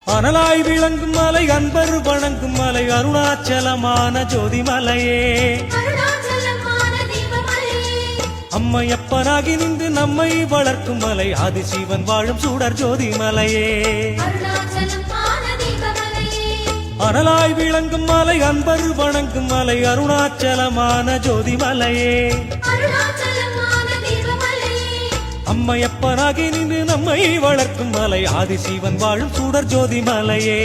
அனலாய் விளங்கும் மலை அன்பர் வணங்கும் மலை அருணாச்சலமான ஜோதிமலையே அம்மையப்பனாகி நின்று நம்மை வளர்க்கும் மலை ஆதிசிவன் வாழும் சூடர் ஜோதிமலையே அனலாய் விளங்கும் மலை அன்பர் வணங்கும் மலை அருணாச்சலமான ஜோதிமலையே அம்மையப்பனாகி நின்று நம்மை வளர்க்கும் மலை ஆதிசிவன் வாழும் சூடர் ஜோதிமலையே